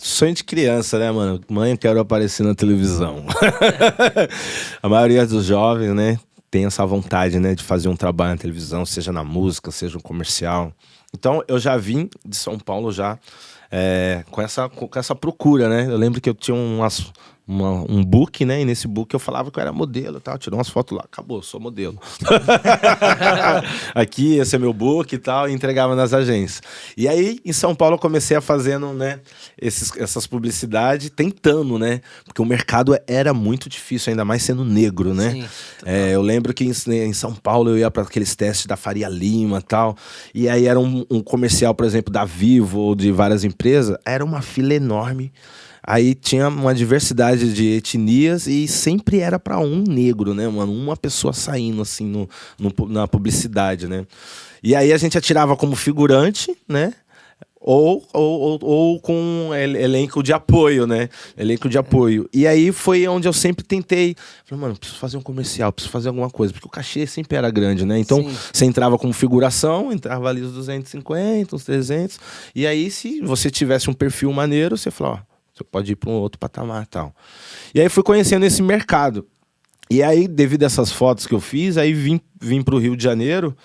Sonho de criança, né, mano? Mãe, eu quero aparecer na televisão. A maioria dos jovens, né, tem essa vontade, né, de fazer um trabalho na televisão, seja na música, seja um comercial. Então, eu já vim de São Paulo já com essa procura, né? Eu lembro que eu tinha um book, né? E nesse book eu falava que eu era modelo e tal. Tirei umas fotos lá, acabou, sou modelo. Aqui, esse é meu book e tal, e entregava nas agências. E aí, em São Paulo, eu comecei a fazendo, né, essas publicidades, tentando, né? Porque o mercado era muito difícil, ainda mais sendo negro, né? Sim, Eu lembro que em São Paulo eu ia para aqueles testes da Faria Lima e tal, e aí era um comercial, por exemplo, da Vivo ou de várias empresas, era uma fila enorme. Aí tinha uma diversidade de etnias e sempre era para um negro, né, mano? Uma pessoa saindo, assim, na publicidade, né? E aí a gente atirava como figurante, né? Ou com elenco de apoio, né? Elenco de apoio. E aí foi onde eu sempre tentei. Falei, mano, preciso fazer um comercial, preciso fazer alguma coisa. Porque o cachê sempre era grande, né? Então, sim. você entrava como figuração, entrava ali os 250, uns 300. E aí, se você tivesse um perfil maneiro, você falava, ó, você pode ir para um outro patamar e tal. E aí fui conhecendo esse mercado. E aí, devido a essas fotos que eu fiz, aí vim para o Rio de Janeiro.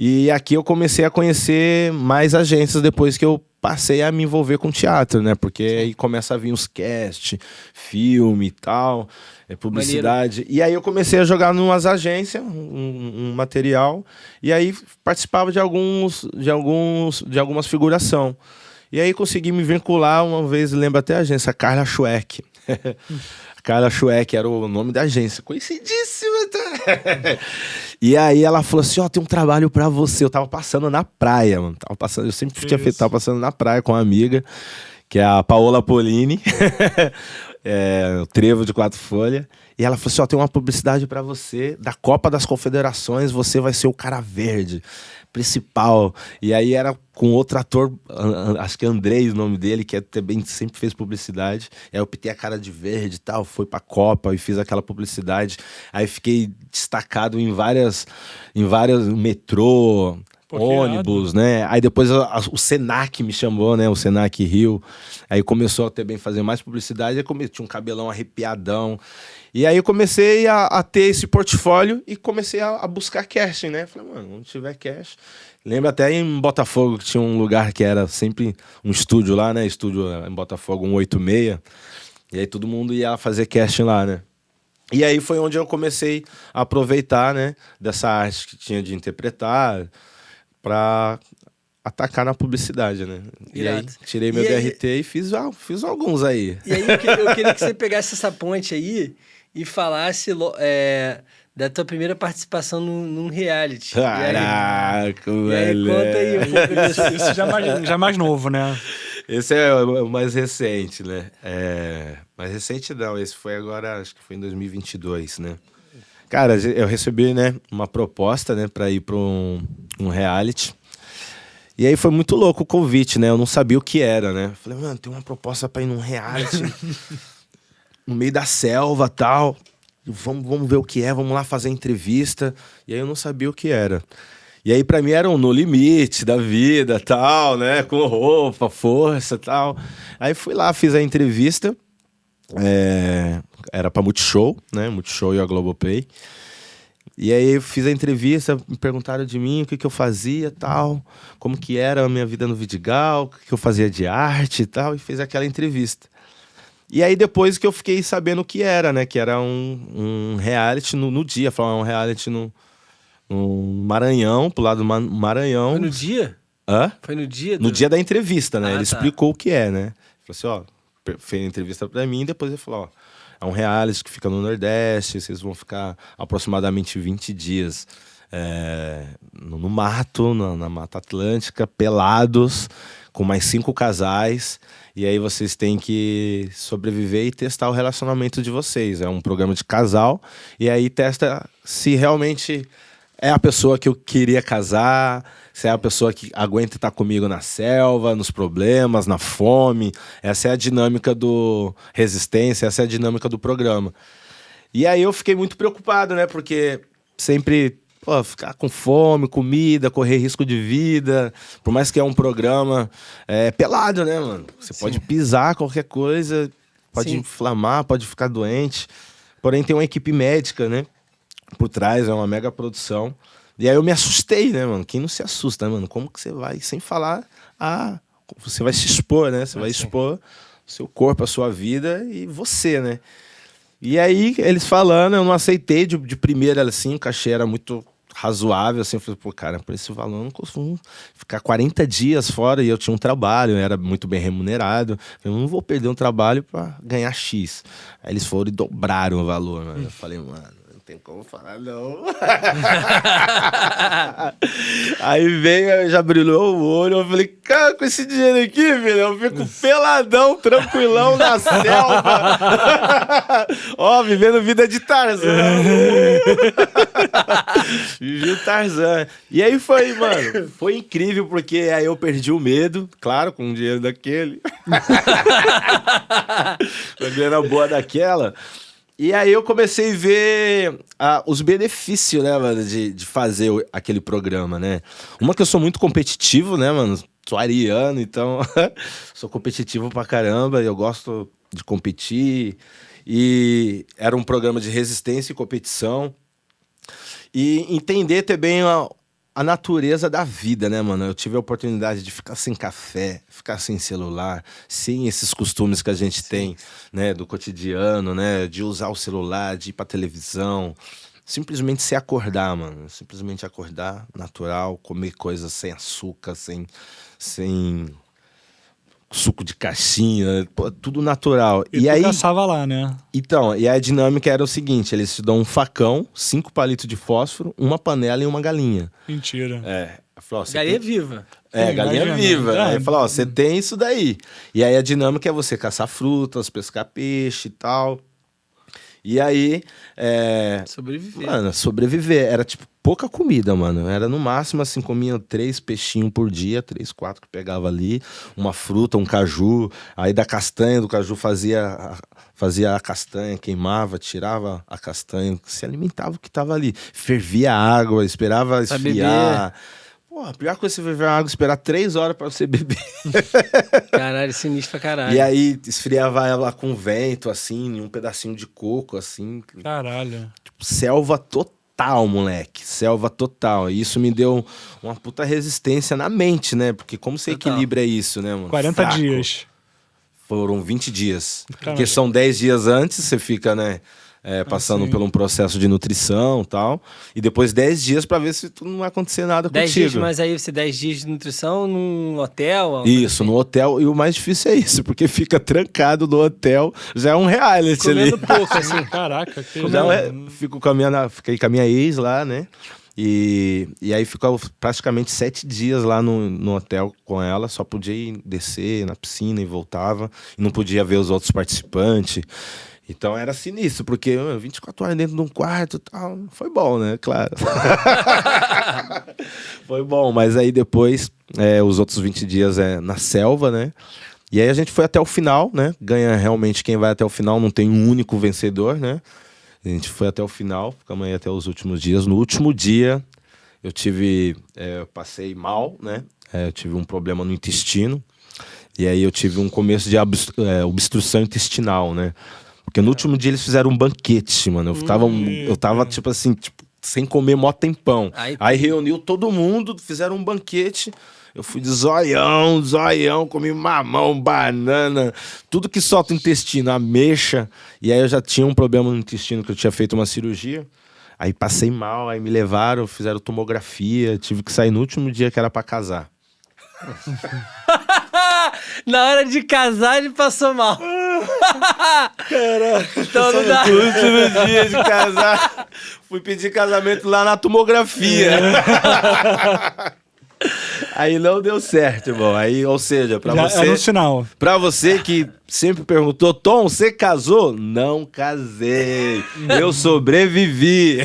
E aqui eu comecei a conhecer mais agências depois que eu passei a me envolver com teatro, né? Porque aí começa a vir os cast, filme e tal, publicidade. Maneiro. E aí eu comecei a jogar em umas agências, um material, e aí participava de algumas figuração. E aí consegui me vincular uma vez, lembro até a agência, Carla Schweck. Carla Schweck era o nome da agência. Conhecidíssima, tá? E aí ela falou assim, ó, tem um trabalho pra você. Eu tava passando na praia, mano. Eu sempre tinha feito, tava passando na praia com uma amiga, que é a Paola Polini. O Trevo de 4 Folhas. E ela falou assim, ó, tem uma publicidade pra você da Copa das Confederações, você vai ser o cara verde principal. E aí era com outro ator, acho que é Andrei o nome dele, que também sempre fez publicidade. Aí eu pintei a cara de verde e tal, fui pra Copa e fiz aquela publicidade. Aí fiquei destacado em várias metrô, ônibus, né? Aí depois o Senac me chamou, né? O Senac Rio. Aí começou a também fazer mais publicidade. Aí tinha um cabelão arrepiadão. E aí eu comecei a ter esse portfólio e comecei a buscar casting, né? Falei, mano, onde tiver casting. Lembro até em Botafogo que tinha um lugar que era sempre um estúdio lá, né? Estúdio em Botafogo 186. E aí todo mundo ia fazer casting lá, né? E aí foi onde eu comecei a aproveitar, né? Dessa arte que tinha de interpretar pra atacar na publicidade, né? E aí tirei meu DRT e fiz alguns aí. E aí eu queria que você pegasse essa ponte aí e falasse da tua primeira participação num reality. Caraca, velho. E aí conta aí um pouco disso. Isso já mais novo, né? Esse é o mais recente, né? Mais recente não, esse foi agora, acho que foi em 2022, né? Cara, eu recebi, né, uma proposta, né, pra ir pra um reality. E aí foi muito louco o convite, né? Eu não sabia o que era, né? Falei, mano, tem uma proposta pra ir num reality no meio da selva e tal. Vamos ver o que é, vamos lá fazer entrevista. E aí eu não sabia o que era. E aí pra mim era um No Limite da vida, tal, né? Com roupa, força e tal. Aí fui lá, fiz a entrevista. Era pra Multishow, né? Multishow e a Globoplay. E aí eu fiz a entrevista, me perguntaram de mim, o que eu fazia, tal, como que era a minha vida no Vidigal, o que eu fazia de arte e tal, e fez aquela entrevista. E aí depois que eu fiquei sabendo o que era, né, que era um reality no dia, um reality no Maranhão, pro lado do Maranhão. Foi no dia? Hã? Foi no dia? No dia da entrevista, né, ele tá. explicou o que é, né. Falou assim, ó, fez a entrevista pra mim, e depois ele falou, ó, é um reality que fica no Nordeste, vocês vão ficar aproximadamente 20 dias no mato, na Mata Atlântica, pelados, com mais 5 casais, e aí vocês têm que sobreviver e testar o relacionamento de vocês. É um programa de casal, e aí testa se realmente é a pessoa que eu queria casar, se é a pessoa que aguenta estar comigo na selva, nos problemas, na fome. Essa é a dinâmica do Resistência, essa é a dinâmica do programa. E aí eu fiquei muito preocupado, né? Porque sempre pô, ficar com fome, comida, correr risco de vida. Por mais que é um programa pelado, né, mano? Você pode pisar qualquer coisa, pode inflamar, pode ficar doente. Porém, tem uma equipe médica, né? Por trás, é uma mega produção. E aí eu me assustei, né, mano? Quem não se assusta, né, mano? Como que você vai, sem falar, você vai se expor, né? Você vai expor o seu corpo, a sua vida e você, né? E aí, eles falando, eu não aceitei de primeira, assim, o cachê era muito razoável, assim, eu falei, pô, cara, por esse valor eu não costumo ficar 40 dias fora e eu tinha um trabalho, eu era muito bem remunerado, eu não vou perder um trabalho pra ganhar X. Aí eles foram e dobraram o valor, mano. Eu falei, mano, não tem como falar, não. Aí veio, já brilhou o olho, eu falei, cara, com esse dinheiro aqui, filho, eu fico peladão, tranquilão na selva. Ó, vivendo vida de Tarzan. Vivi o Tarzan. E aí foi, mano, foi incrível, porque aí eu perdi o medo, claro, com o dinheiro daquele. Uma grana boa daquela. E aí eu comecei a ver os benefícios, né, mano, de fazer aquele programa, né? Uma que eu sou muito competitivo, né, mano? Sou ariano, então sou competitivo pra caramba, eu gosto de competir. E era um programa de resistência e competição. E entender também a natureza da vida, né, mano? Eu tive a oportunidade de ficar sem café, ficar sem celular, sem esses costumes que a gente tem, né, do cotidiano, né? De usar o celular, de ir pra televisão. Simplesmente se acordar, mano. Simplesmente acordar, natural, comer coisas sem açúcar, sem suco de caixinha, pô, tudo natural. E aí caçava lá, né? Então, e a dinâmica era o seguinte, eles te dão um facão, 5 palitos de fósforo, uma panela e uma galinha. Mentira. Falou, Galinha viva. Galinha viva. Aí falou, ó, você tem isso daí. E aí a dinâmica é você caçar frutas, pescar peixe e tal. E aí... Sobreviver. Mano, sobreviver. Era tipo pouca comida, mano. Era no máximo assim, comia 3 peixinhos por dia, 3, 4 que pegava ali. Uma fruta, um caju. Aí da castanha, do caju fazia a castanha, queimava, tirava a castanha. Se alimentava o que tava ali. Fervia a água, esperava esfriar. Pô, a pior coisa é você ferver a água, esperar 3 horas pra você beber. Caralho, sinistro pra caralho. E aí esfriava ela com vento, assim, em um pedacinho de coco, assim. Caralho. Tipo, selva total, moleque. Selva total. E isso me deu uma puta resistência na mente, né? Porque como você equilibra isso, né, mano? 40 dias. Foram 20 dias. Caramba. Porque são 10 dias antes, você fica, né? Passando por um processo de nutrição e tal. E depois 10 dias pra ver se não vai acontecer nada 10 contigo. dias, mas aí você 10 dias de nutrição num hotel? Isso, no hotel. E o mais difícil é isso, porque fica trancado no hotel. Já é um reality Comendo ali. pouco, assim. Caraca, que Fiquei com a minha ex lá, né? E aí ficou praticamente 7 dias lá no hotel com ela. Só podia ir descer na piscina e voltava. E não podia ver os outros participantes. Então era sinistro, porque 24 horas dentro de um quarto e tal. Foi bom, né? Claro. Foi bom, mas aí depois, os outros 20 dias na selva, né? E aí a gente foi até o final, né? Ganha realmente quem vai até o final, não tem um único vencedor, né? A gente foi até o final, ficamos aí até os últimos dias. No último dia, eu passei mal, né? Eu tive um problema no intestino. E aí eu tive um começo de obstrução intestinal, né? Porque no último dia eles fizeram um banquete, mano. Eu tava tipo assim, sem comer mó tempão. Aí reuniu todo mundo, fizeram um banquete. Eu fui de zoião, comi mamão, banana, tudo que solta o intestino, ameixa. E aí eu já tinha um problema no intestino, que eu tinha feito uma cirurgia. Aí passei mal, aí me levaram, fizeram tomografia. Tive que sair no último dia que era pra casar. Na hora de casar, ele passou mal. Caraca, então não dá. No último dia de casar, fui pedir casamento lá na tomografia. Aí não deu certo, irmão. Aí, ou seja, Era um sinal. Pra você que sempre perguntou, Tom, você casou? Não casei. Eu sobrevivi.